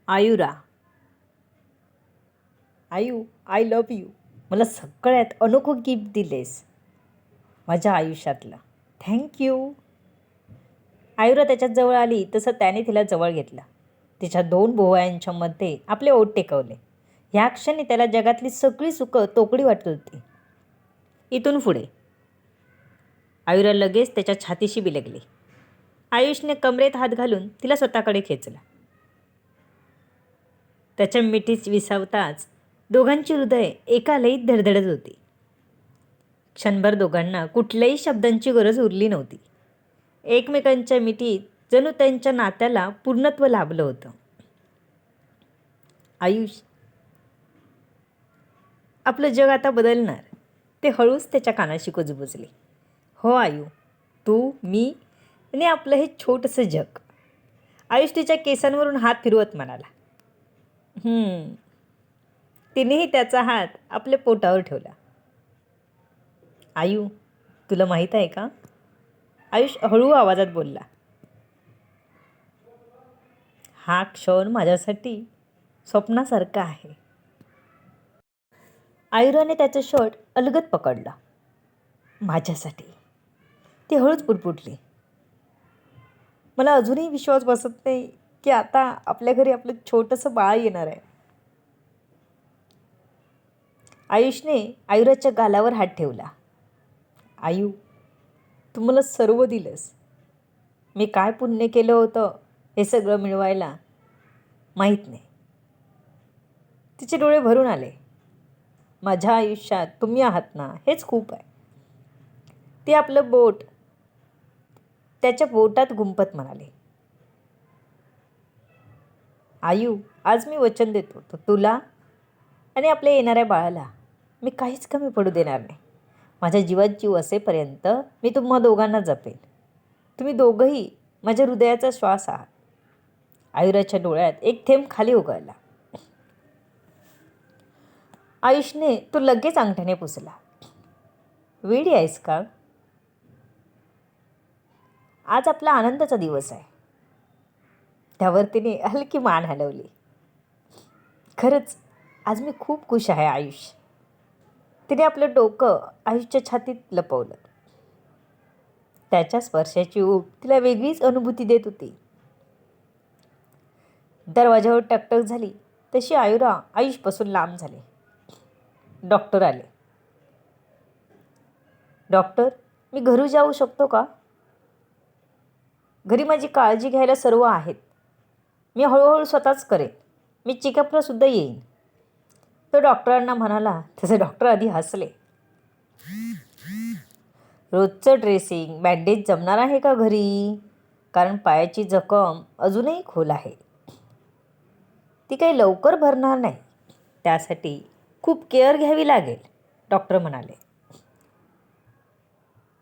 आयुरा, आयू, I love you. मला सगळ्यात अनोखं गिफ्ट दिलेस माझ्या आयुष्यातलं. थँक्यू. आयुरा त्याच्यात जवळ आली तसं त्याने तिला जवळ घेतलं. तिच्या दोन भुवयांच्या मध्ये आपले ओठ टेकवले. ह्या क्षणी त्याला जगातली सगळी सुखं तोकडी वाटत होती. इथून पुढे आयुरा लगेच त्याच्या छातीशी बिलगली. आयुषने कमरेत हात घालून तिला स्वतःकडे खेचला. त्याच्या मिठीत विसावताच दोघांची हृदय एका लयीत धडधडत होती. क्षणभर दोघांना कुठल्याही शब्दांची गरज उरली नव्हती. एकमेकांच्या मिठीत जणू त्यांच्या नात्याला पूर्णत्व लाभलं होतं. आयुष, आपलं जग आता बदलणार, ते हळूच त्याच्या कानाशी कुजबुजले. हो आयू, तू, मी आणि आपलं हे छोटंसं जग. आयुष तिच्या केसांवरून हात फिरवत म्हणाला. तिनेही त्याचा हात आपल्या पोटावर ठेवला. आयू, तुला माहीत आहे का? आयुष हळू आवाजात बोलला. हा क्षण माझ्यासाठी स्वप्नासारखा आहे. आयुराने त्याचं शर्ट अलगद पकडला. माझ्यासाठी, ती हळूच पुटपुटली. मला अजूनही विश्वास बसत नाही की आता आपल्या घरी आपलं छोटंसं बाळ येणार आहे. आयुषने आयुराच्या गालावर हात ठेवला. आयू, तू मला सर्व दिलंस. मी काय पुण्य केलं होतं हे सगळं मिळवायला माहीत नाही. तिचे डोळे भरून आले. माझ्या आयुष्यात तुम्ही आहात ना, हेच खूप आहे. ते आपलं बोट त्याच्या बोटात गुंफत म्हणाले. आयू, आज मी वचन देतो, तुला आणि आपल्या येणाऱ्या बाळाला मी काहीच कमी पडू देणार नाही. माझ्या जीवात जीव असेपर्यंत मी तुम्हा दोघांना जपेल. तुम्ही दोघंही माझ्या हृदयाचा श्वास आहात. आयुराच्या डोळ्यात एक थेंब खाली उगळला. आयुषने तो लगेच अंगठ्याने पुसला. वेडी आहेस का? आज आपला आनंदाचा दिवस आहे. त्यावर तिने हलकी मान हलवली. खरंच आज मी खूप खुश आहे आयुष. तिने आपलं डोकं आयुषच्या छातीत लपवलं. त्याच्या स्पर्शाची ऊब तिला वेगळीच अनुभूती देत होती. दरवाजावर टकटक झाली तशी आयुरा आयुषपासून लांब झाले. डॉक्टर आले. डॉक्टर, मी घरी जाऊ शकतो का? घरी माझी काळजी घ्यायला सर्व आहेत. मी हळूहळू स्वतःच करेन. मी चेकअपला सुद्धा येईन. तो डॉक्टरांना म्हणाला. तसे डॉक्टर आधी हसले. रोजचं ड्रेसिंग, बँडेज जमणार आहे का घरी? कारण पायाची जखम अजूनही खोल आहे. ती काही लवकर भरणार नाही. त्यासाठी खूप केअर घ्यावी लागेल, डॉक्टर म्हणाले.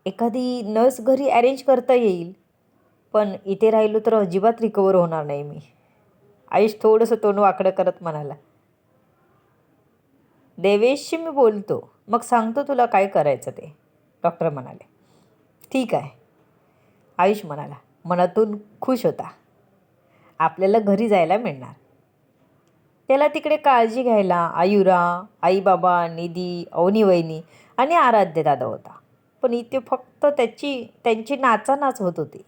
एखादी नर्स घरी अरेंज करता येईल, पण इथे राहिलो तर अजिबात रिकवर होणार नाही मी. आयुष थोडंसं तोंड वाकडं करत म्हणाला. देवेशशी मी बोलतो, मग सांगतो तुला काय करायचं ते, डॉक्टर म्हणाले. ठीक आहे, आयुष म्हणाला. मनातून खुश होता. आपल्याला घरी जायला मिळणार. त्याला तिकडे काळजी घ्यायला आयुरा, आई बाबा, निधी, अवनी वहिनी आणि आराध्य दादा होता. पण इथे फक्त त्यांची नाचानाच होत होती.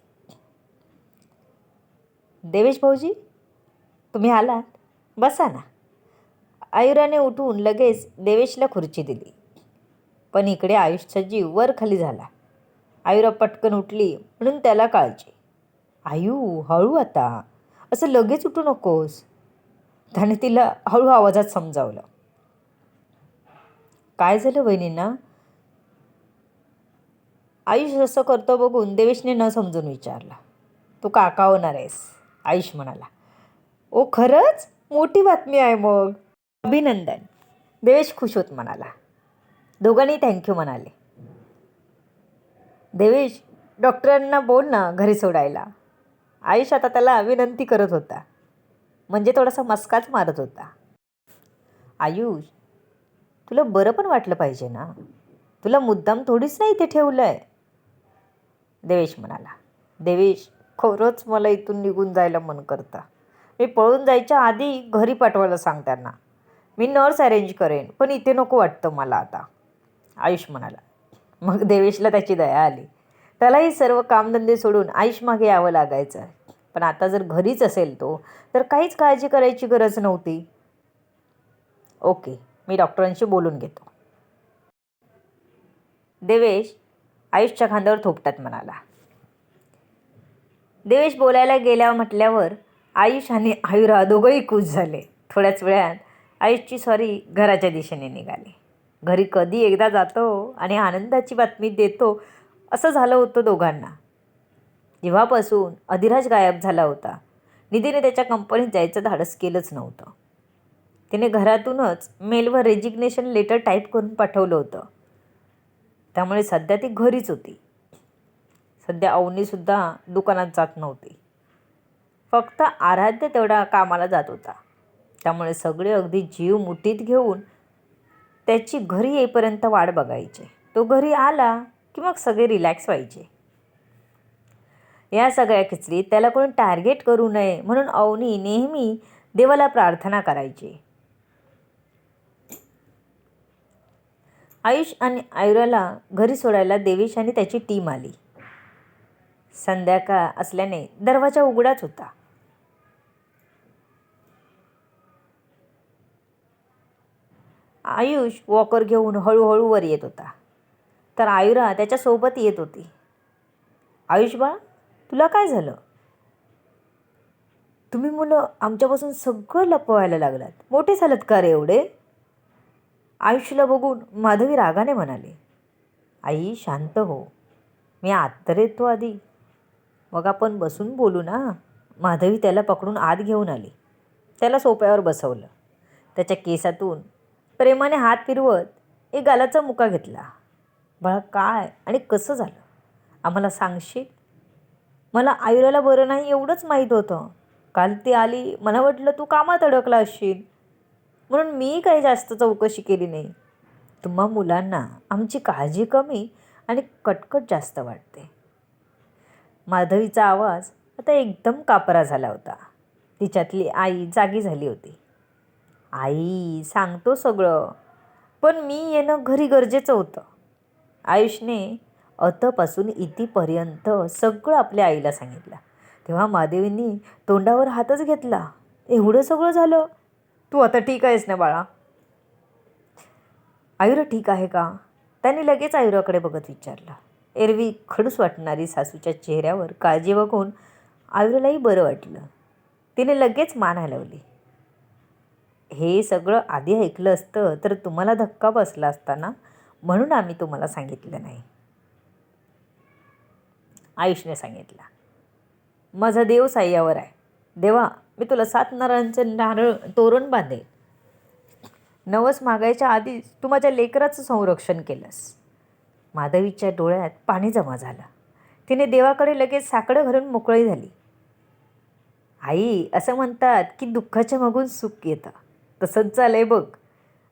देवेश भाऊजी, तुम्ही आलात? बसा ना. आयुराने उठून लगेच देवेशला खुर्ची दिली. पण इकडे आयुषचा जीव वर खाली झाला. आयुरा पटकन उठली म्हणून त्याला काळजी. आयू, हळू आता, असं लगेच उठू नकोस, त्याने तिला हळू आवाजात समजावलं. काय झालं वहिनींना? आयुष असं करतो बघून देवेशने न समजून विचारला. तू काका होणार आहेस, आयुष म्हणाला. ओ खरंच? मोठी बातमी आहे मग. अभिनंदन, देवेश खुश होत म्हणाला. दोघांनी थँक्यू म्हणाले. देवेश, डॉक्टरांना बोल ना घरी सोडायला. आयुष आता त्याला विनंती करत होता, म्हणजे थोडासा मस्काच मारत होता. आयुष, तुला बरं पण वाटलं पाहिजे ना. तुला मुद्दाम थोडीच नाही इथे ठेवलं आहे, देवेश म्हणाला. देवेश, खरंच मला इथून निघून जायला मन करतं. मी पळून जायच्या आधी घरी पाठवायला सांग त्यांना. मी नर्स अरेंज करेन, पण इथे नको वाटतं मला आता, आयुष म्हणाला. मग देवेशला त्याची दया आली. त्यालाही सर्व कामधंदे सोडून आयुष मागे यावं लागायचं. पण आता जर घरीच असेल तो, तर काहीच काळजी करायची गरज नव्हती. ओके, मी डॉक्टरांशी बोलून घेतो. देवेश आयुषच्या खांद्यावर थोपटत म्हणाला. देवेश बोलायला गेल्या म्हटल्यावर आयुष आणि आयुरा दोघंही खुश झाले. थोड्याच वेळात आयुषची सॉरी घराच्या दिशेने निघाली. घरी कधी एकदा जातो आणि आनंदाची बातमी देतो असं झालं होतं दोघांना. जेव्हापासून अधिराज गायब झाला होता, निधीने त्याच्या कंपनीत जायचं धाडस केलंच नव्हतं. तिने घरातूनच मेलवर रेजिग्नेशन लेटर टाईप करून पाठवलं होतं. त्यामुळे सध्या ती घरीच होती. सध्या अवनीसुद्धा दुकानात जात नव्हती. फक्त आराध्य तेवढा कामाला जात होता. त्यामुळे सगळे अगदी जीव मुठीत घेऊन त्याची घरी येईपर्यंत वाट बघायचे. तो घरी आला की मग सगळे रिलॅक्स व्हायचे. या सगळ्या खिचडीत त्याला कोणी टार्गेट करू नये म्हणून अवनी नेहमी देवाला प्रार्थना करायची. आयुष आणि आयुराला घरी सोडायला देवेश आणि त्याची टीम आली. संध्याकाळ असल्याने दरवाजा उघडाच होता. आयुष वॉकर घेऊन हळूहळू वर येत होता, तर आयुरा त्याच्यासोबत येत होती. आयुष बाळा, तुला काय झालं? तुम्ही मुलं आमच्यापासून सगळं लपवायला लागलात. मोठे झालात का रे एवढे? आयुषला बघून माधवी रागाने म्हणाली. आई शांत हो, मी आत तर येतो आधी, मग आपण बसून बोलू ना. माधवी त्याला पकडून आत घेऊन आली. त्याला सोफ्यावर बसवलं. त्याच्या केसातून प्रेमाने हात फिरवत एक गालाचा मुका घेतला. बाळा, काय आणि कसं झालं आम्हाला सांगशील? मला आयुराला बरं नाही एवढंच माहीत होतं. काल ती आली, मला वाटलं तू कामात अडकला असशील, म्हणून मी काही जास्त चौकशी केली नाही. तुम्हा मुलांना आमची काळजी कमी आणि कटकट जास्त वाटते. माधवीचा आवाज आता एकदम कापरा झाला होता. तिच्यातली आई जागी झाली होती. आई सांगतो सगळं, पण मी येणं घरी गरजेचं होतं. आयुषने अतपासून इथपर्यंत सगळं आपल्या आईला सांगितलं. तेव्हा माधवींनी तोंडावर हातच घेतला. एवढं सगळं झालं? तू आता ठीक आहेस ना बाळा? आयुरा ठीक आहे का? त्याने लगेच आयुराकडे बघत विचारलं. एरवी खडूस वाटणारी सासूच्या चेहऱ्यावर काळजी बघून आयुरालाही बरं वाटलं. तिने लगेच मान हलवली. हे सगळं आधी ऐकलं असतं तर तुम्हाला धक्का बसला असता ना, म्हणून आम्ही तुम्हाला सांगितलं नाही, आयुषने सांगितलं. माझा देव साह्यावर आहे. देवा, मी तुला 7 नारळांचं नारळ तोरण बांधेल. नवस मागायच्या आधीच तू माझ्या लेकराचं संरक्षण केलंस. माधवीच्या डोळ्यात पाणी जमा झालं. तिने देवाकडे लगेच साकडं घालून मोकळी झाली. आई, असं म्हणतात की दुःखाच्या मागून सुख येतं. तसंच झालंय बघ.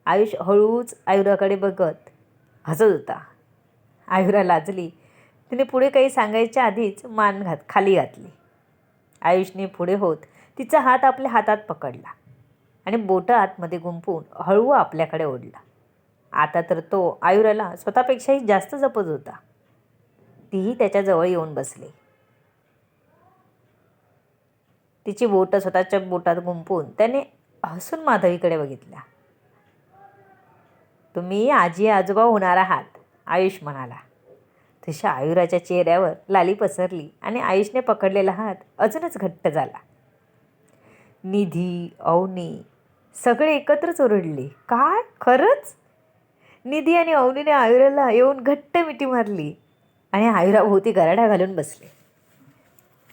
आयुष हळूच आयुराकडे बघत हसत होता. आयुरा लाजली. तिने पुढे काही सांगायच्या आधीच मान खाली घातली. आयुषने पुढे होत तिचा हात आपल्या हातात पकडला आणि बोटं आतमध्ये गुंफून हळू आपल्याकडे ओढला. आता तर तो आयुराला स्वतःपेक्षाही जास्त जपत होता. तीही त्याच्याजवळ येऊन बसली. तिची बोटं स्वतःच्या बोटात गुंफून त्याने हसून माधवीकडे बघितल्या. तुम्ही आजी आजोबा होणार आहात, आयुष म्हणाला. तशा आयुराच्या चेहऱ्यावर लाली पसरली आणि आयुषने पकडलेला हात अजूनच घट्ट झाला. निधी, अवनी सगळे एकत्रच ओरडले. काय खरंच? निधी आणि अवनीने आयुराला येऊन घट्ट मिठी मारली आणि आयुराभोवती गराडा घालून बसले.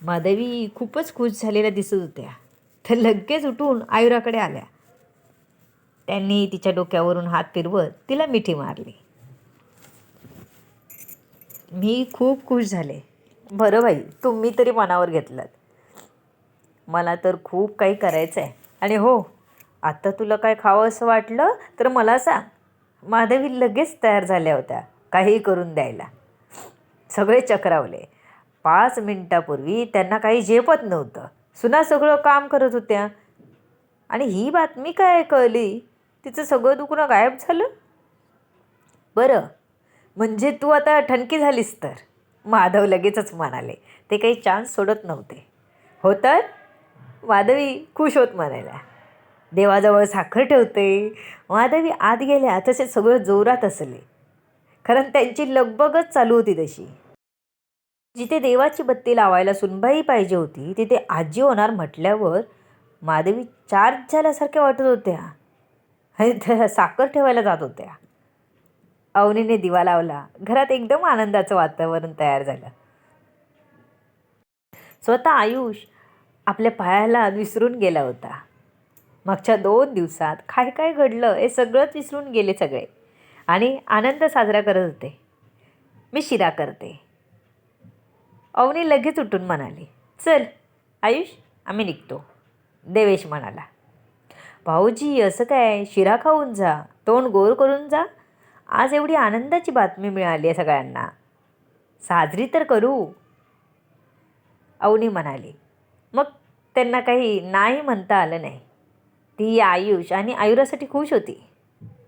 माधवी खूपच खुश झालेल्या दिसत होत्या. तर लगेच उठून आयुराकडे आल्या. त्यांनी तिच्या डोक्यावरून हात फिरवत तिला मिठी मारली. मी खूप खुश झाले. बरं बाई, तुम्ही तरी मनावर घेतलात. मला तर खूप काही करायचं आहे. आणि हो, आता तुला काय खावं असं वाटलं तर मला सांग. माधवी लगेच तयार झाल्या होत्या काहीही करून द्यायला. सगळे चक्रावले. 5 मिनिटापूर्वी त्यांना काही झेपत नव्हतं सुना सगळं काम करत होत्या आणि ही बातमी काय कळली, तिचं सगळं दुखणं गायब झालं. बरं, म्हणजे तू आता ठणकी झालीस तर? माधव लगेचच म्हणाले. ते काही चान्स सोडत नव्हते. हो तर? माधवी खुश होत म्हणाल्या. देवाजवळ साखर ठेवते. माधवी आत गेल्या तसे सगळं जोरात असले. कारण त्यांची लगबगच चालू होती तशी. जिथे देवाची बत्ती लावायला सुनबाई पाहिजे होती तिथे आजी होणार म्हटल्यावर माधवी चार्ज झाल्यासारख्या वाटत होत्या आणि त्या साखर ठेवायला जात होत्या. अवनीने दिवा लावला. घरात एकदम आनंदाचं वातावरण तयार झालं. स्वतः आयुष आपल्या पायाला विसरून गेला होता. मागच्या 2 दिवसात काय काय घडलं हे सगळंच विसरून गेले सगळे आणि आनंद साजरा करत होते. मी शिरा करते. अवनी लगेच उठून म्हणाली. चल आयुष, आम्ही निघतो. देवेश म्हणाला. भाऊजी असं काय, शिरा खाऊन जा, तोंड गोर करून जा. आज एवढी आनंदाची बातमी मिळाली आहे सगळ्यांना, साजरी तर करू. अवनी म्हणाली. मग त्यांना काही नाही म्हणता आलं नाही. ती आयुष आणि आयुरासाठी खुश होती.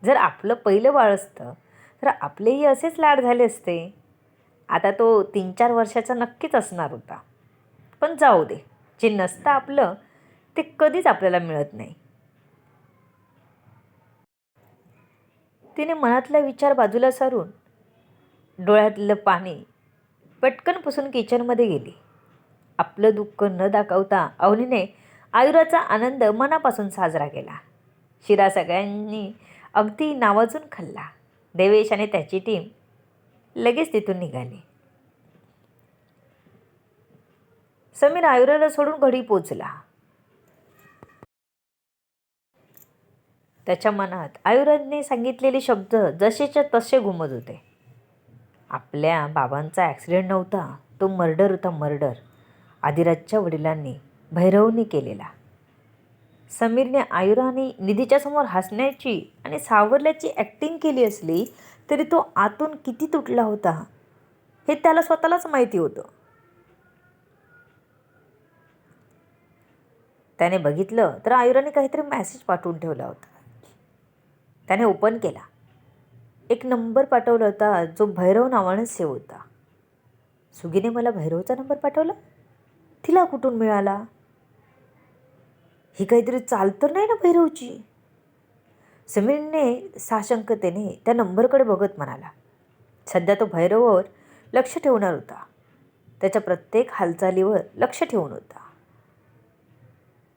जर आपलं पहिलं बाळ असतं तर आपलेही असेच लाड झाले असते. आता तो 3-4 वर्षाचा नक्कीच असणार होता. पण जाऊ दे, जे नसतं आपलं ते कधीच आपल्याला मिळत नाही. तिने मनातला विचार बाजूला सारून डोळ्यातलं पाणी पटकन पुसून किचनमध्ये गेली. आपलं दुःख न दाखवता अवनीने आयुराचा आनंद मनापासून साजरा केला. शिरा सगळ्यांनी अगदी नावाजून खाल्ला. देवेश आणि त्याची टीम लगेच तिथून निघाली. समीर आयुराला सोडून घरी पोचला. त्याच्या मनात आयुराने सांगितलेले शब्द जसेच्या तसे घुमत होते. आपल्या बाबांचा ॲक्सिडेंट नव्हता, तो मर्डर होता, मर्डर. आदिराजच्या वडिलांनी भैरवनी केलेला. समीरने आयुरा आणि निधीच्या समोर हसण्याची आणि सावरल्याची ॲक्टिंग केली असली तरी तो आतून किती तुटला होता हे त्याला स्वतःलाच माहिती होतं. त्याने बघितलं तर आयुराने काहीतरी मेसेज पाठवून ठेवला होता. त्याने ओपन केला. एक नंबर पाठवला होता जो भैरव नावाने सेव्ह होता. सुगीने मला भैरवचा नंबर पाठवला? तिला कुठून मिळाला? ही काहीतरी चाल तर नाही ना भैरवची? समीरने साशंकतेने त्या नंबरकडे बघत म्हणाला. सध्या तो भैरववर लक्ष ठेवणार होता. त्याच्या प्रत्येक हालचालीवर लक्ष ठेवून होता.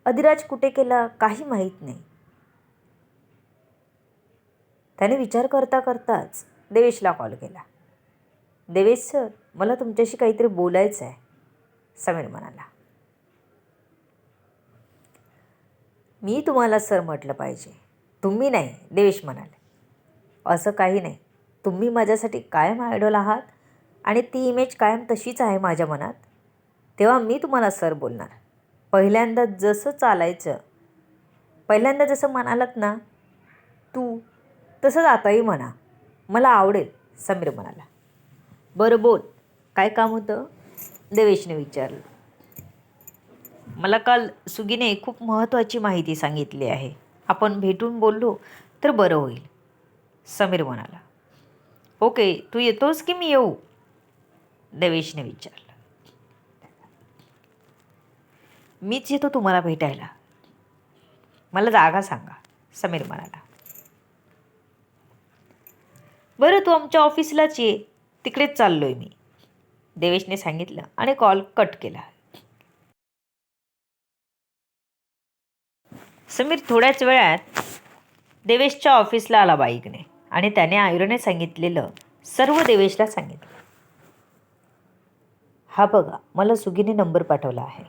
अधिराज कुठे गेला काही माहीत नाही. त्याने विचार करता करताच देवेशला कॉल केला. देवेश सर, मला तुमच्याशी काहीतरी बोलायचं आहे, समीर म्हणाला. मी तुम्हाला सर म्हटलं पाहिजे, तुम्ही नाही, देवेश म्हणाले. असं काही नाही, तुम्ही माझ्यासाठी कायम आयडॉल आहात आणि ती इमेज कायम तशीच आहे माझ्या मनात. तेव्हा मी तुम्हाला सर बोलणार. पहिल्यांदा जसं म्हणालात ना तू, तसंच आताही म्हणा, मला आवडेल, समीर म्हणाला. बरं बोल, काय काम होतं? देवेशने विचारलं. मला काल सुगीने खूप महत्त्वाची माहिती सांगितली आहे. आपण भेटून बोललो तर बरं होईल, समीर म्हणाला. ओके, तू येतोस की मी येऊ? देवेशने विचारलं. मीच येतो तुम्हाला भेटायला. मला जागा सांगा, समीर म्हणाला. बरं, तू आमच्या ऑफिसलाच ये, तिकडेच चाललोय मी, देवेशने सांगितलं आणि कॉल कट केला. समीर थोड्याच वेळात देवेशच्या ऑफिसला आला बाईकने आणि त्याने आयुराने सांगितलेलं सर्व देवेशला सांगितलं. हा बघा, मला सुगीने नंबर पाठवला आहे.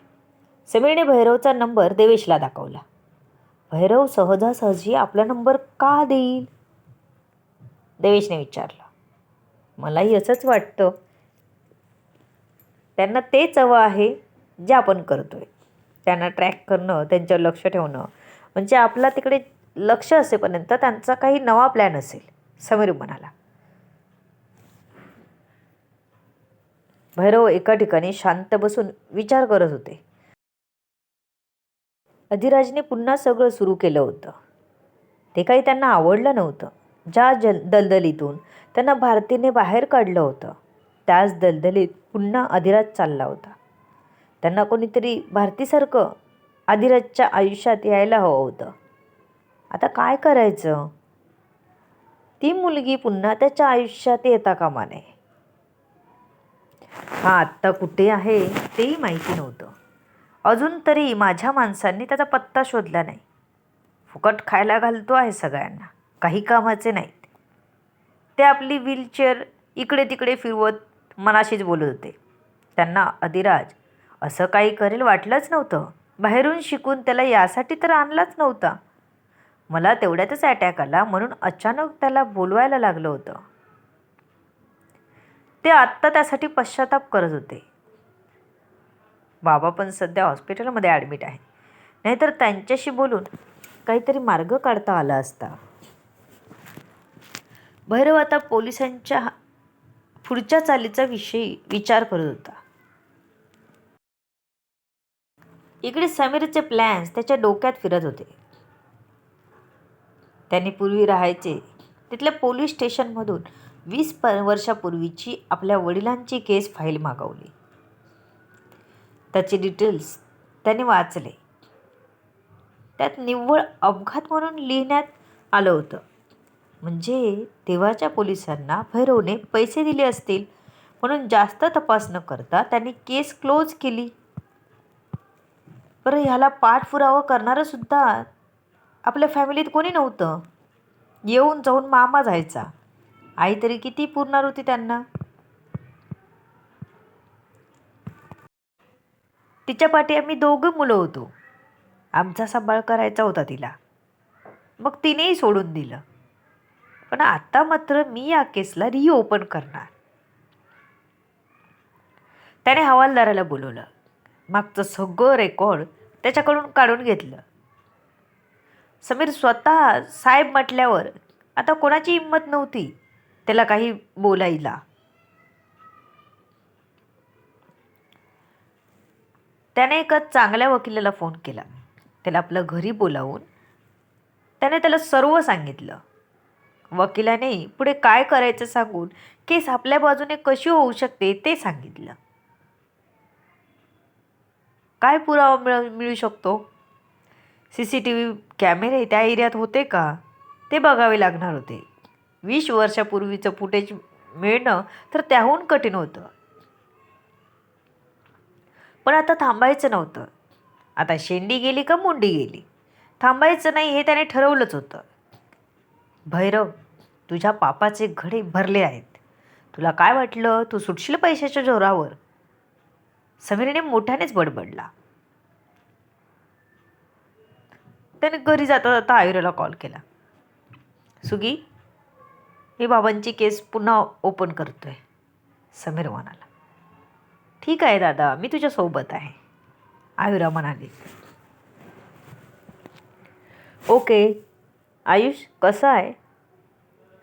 समीरने भैरवचा नंबर देवेशला दाखवला. भैरव सहजासहजी आपला नंबर का देईल? देवेशने विचारलं. मलाही असंच वाटतं. त्यांना तेच हवं आहे जे आपण करतोय. त्यांना ट्रॅक करणं, त्यांच्यावर लक्ष ठेवणं, म्हणजे आपला तिकडे लक्ष असेपर्यंत त्यांचा काही नवा प्लॅन असेल, समीर म्हणाला. भैरव एका ठिकाणी शांत बसून विचार करत होते. अधिराजने पुन्हा सगळं सुरू केलं होतं. ते काही त्यांना आवडलं नव्हतं. ज्या दलदलीतून त्यांना भारतीने बाहेर काढलं होतं त्याच दलदलीत पुन्हा अधिराज चालला होता. त्यांना कोणीतरी भारतीसारखं अधिराजच्या आयुष्यात यायला हवं होतं. आता काय करायचं? ती मुलगी पुन्हा त्याच्या आयुष्यात येता कामा नये. हा आत्ता कुठे आहे तेही माहिती नव्हतं. अजून तरी माझ्या माणसांनी त्याचा पत्ता शोधला नाही. फुकट खायला घालतो आहे सगळ्यांना, काही कामाचे नाहीत. ते आपली व्हीलचेअर इकडे तिकडे फिरवत मनाशीच बोलत होते. त्यांना अधिराज असं काही करेल वाटलंच नव्हतं. बाहेरून शिकून त्याला यासाठी तर आणलाच नव्हता. मला तेवढ्यातच अटॅक आला म्हणून अचानक त्याला बोलवायला लागलं होतं. ते आत्ता त्यासाठी पश्चाताप करत होते. बाबा पण सध्या हॉस्पिटलमध्ये ॲडमिट आहे, नाहीतर त्यांच्याशी बोलून काहीतरी मार्ग काढता आला असता. भैरव आता पोलिसांच्या पुढच्या चालीचा विचार करत होता. इकडे समीरचे प्लॅन्स त्याच्या डोक्यात फिरत होते. त्यांनी पूर्वी राहायचे तिथल्या पोलीस स्टेशनमधून 20 वर्षापूर्वीची आपल्या वडिलांची केस फाईल मागवली. त्याचे डिटेल्स त्याने वाचले. त्यात निव्वळ अपघात म्हणून लिहिण्यात आलं होतं. म्हणजे तेव्हाच्या पोलिसांना भैरवने पैसे दिले असतील म्हणून जास्त तपास न करता त्यांनी केस क्लोज केली. बरं, ह्याला पाठपुरावा करणारं सुद्धा आपल्या फॅमिलीत कोणी नव्हतं. येऊन जाऊन मामा जायचा. आई तरी किती पुरणार होती त्यांना. तिच्या पाठी आम्ही 2 मुलं होतो. आमचा सांभाळ करायचा होता तिला. मग तिनेही सोडून दिलं. पण आता मात्र मी या केसला रिओपन करणार. त्याने हवालदाराला बोलवलं. मागचं सगळं रेकॉर्ड त्याच्याकडून काढून घेतलं. समीर स्वतः साहेब म्हटल्यावर आता कोणाची हिंमत नव्हती त्याला काही बोलायला. त्याने एका चांगल्या वकिलाला फोन केला. त्याला आपलं घरी बोलावून त्याने त्याला सर्व सांगितलं. वकिलाने पुढे काय करायचं सांगून केस आपल्या बाजूने कशी होऊ शकते ते सांगितलं. काय पुरावा मिळू शकतो? CCTV कॅमेरे त्या एरियात होते का ते बघावे लागणार होते. 20 वर्षापूर्वीचं फुटेज मिळणं तर त्याहून कठीण होतं. पण आता थांबायचं नव्हतं. आता शेंडी गेली का मुंडी गेली. थांबायचं नाही हे त्याने ठरवलंच होतं. भैरव, तुझ्या पापाचे घडे भरले आहेत. तुला काय वाटलं तू सुटशील पैशाच्या जोरावर? समीरने मोठ्यानेच बडबडला. त्याने घरी जाता जाता आयुराला कॉल केला. सुगी, मी बाबांची केस पुन्हा ओपन करतोय. समीर म्हणाला. ठीक आहे दादा, मी तुझ्यासोबत आहे, आयुरा म्हणाली. ओके. आयुष कसा आहे?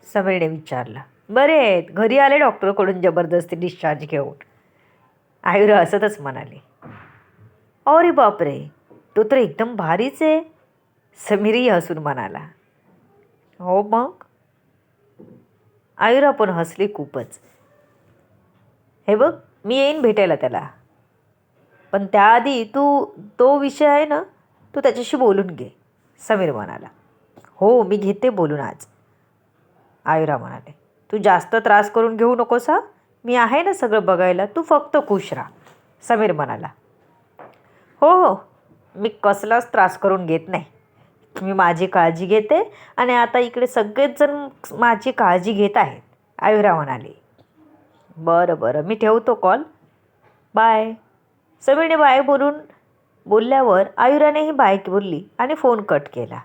समीरने विचारला. बरे आहेत, घरी आले डॉक्टरकडून जबरदस्ती डिस्चार्ज घेऊन. आयुरा हसतच म्हणाली. अरे बापरे, तो तर एकदम भारीच आहे. समीरही हसून म्हणाला. हो मग? आयुरा पण हसली खूपच. हे बघ, मी येईन भेटायला त्याला. पण त्याआधी तो विषय आहे ना, तू त्याच्याशी बोलून घे, समीर म्हणाला. हो, मी घेते बोलून आज, आयुरा म्हणाले. तू जास्त त्रास करून घेऊ नकोस हा. मी आहे ना सगळं बघायला, तू फक्त खुश राहा, समीर म्हणाला. हो हो, मी कसलाच त्रास करून घेत नाही. मी माझी काळजी घेते आणि आता इकडे सगळेच जण माझी काळजी घेत आहेत, आयुरा म्हणाली. बरं बरं, मी ठेवतो कॉल, बाय. समीरने बाय बोलल्यावर आयुरानेही बाय बोलली आणि फोन कट केला.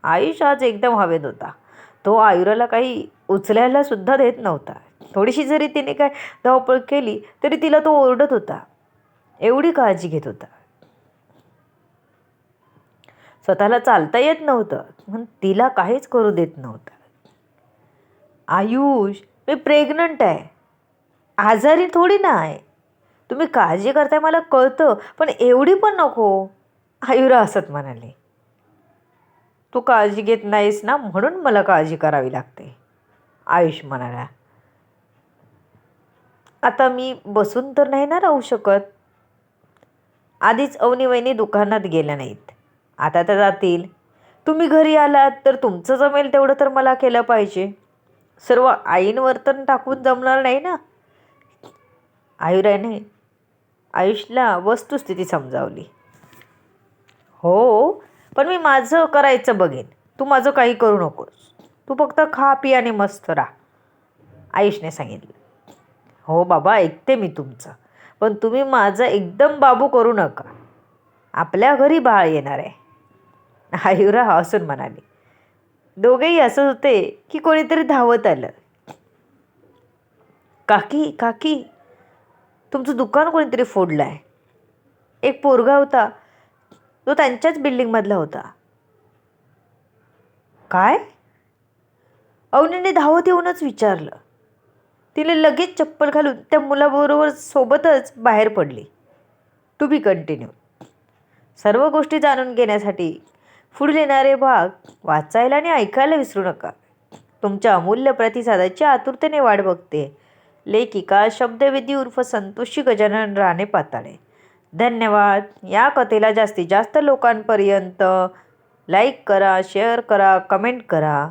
आयुष आज एकदम हवेत होता. तो आयुराला काही उचलायला सुद्धा देत नव्हता. थोडीशी जरी तिने काय धावपळ केली तरी तिला तो ओरडत होता. एवढी काळजी घेत होता. स्वतःला चालता येत नव्हतं म्हणून तिला काहीच करू देत नव्हता. आयुष, मी प्रेग्नंट आहे, आजारी थोडी ना आहे. तुम्ही काळजी करताय मला कळतं, पण एवढी पण नको. आयुरा हसत म्हणाले, तू काळजी घेत नाहीस ना, म्हणून मला काळजी करावी लागते. आयुष म्हणाला, आता मी बसून तर नाही ना राहू शकत. आधीच अवनी वहिनी दुकानात गेल्या नाहीत, आता तर जातील. तुम्ही घरी आलात तर तुमचं जमेल तेवढं तर मला केलं पाहिजे. सर्व आईंवर तर टाकून जमणार नाही ना. आयुराने आयुषला वस्तुस्थिती समजावली. हो, पण मी माझं करायचं बघेन, तू माझं काही करू नकोस. तू फक्त खा पी आणि मस्त राहा, आयुषने सांगितलं. हो बाबा, ऐकते मी तुमचं, पण तुम्ही माझं एकदम बाबू करू नका. आपल्या घरी बाळ येणार आहे. आयुरा हसून म्हणाली. दोघेही हसत होते की कोणीतरी धावत आलं. काकी काकी, तुमचं दुकान कोणीतरी फोडलं आहे. एक पोरगा होता, तो त्यांच्याच बिल्डिंगमधला होता. काय? अवनीने धावत येऊनच विचारलं. तिने लगेच चप्पल घालून त्या मुलाबरोबर सोबतच बाहेर पडली. To be continue. सर्व गोष्टी जाणून घेण्यासाठी पुढील येणारे भाग वाचायला आणि ऐकायला विसरू नका. तुमच्या अमूल्य प्रतिसादाची आतुरतेने वाट बघते. लेखिका शब्दवेदी उर्फ संतोषी गजानन राणे पाताळे. धन्यवाद. या कथेला जास्तीत जास्त लोकांपर्यंत लाईक करा, शेअर करा, कमेंट करा.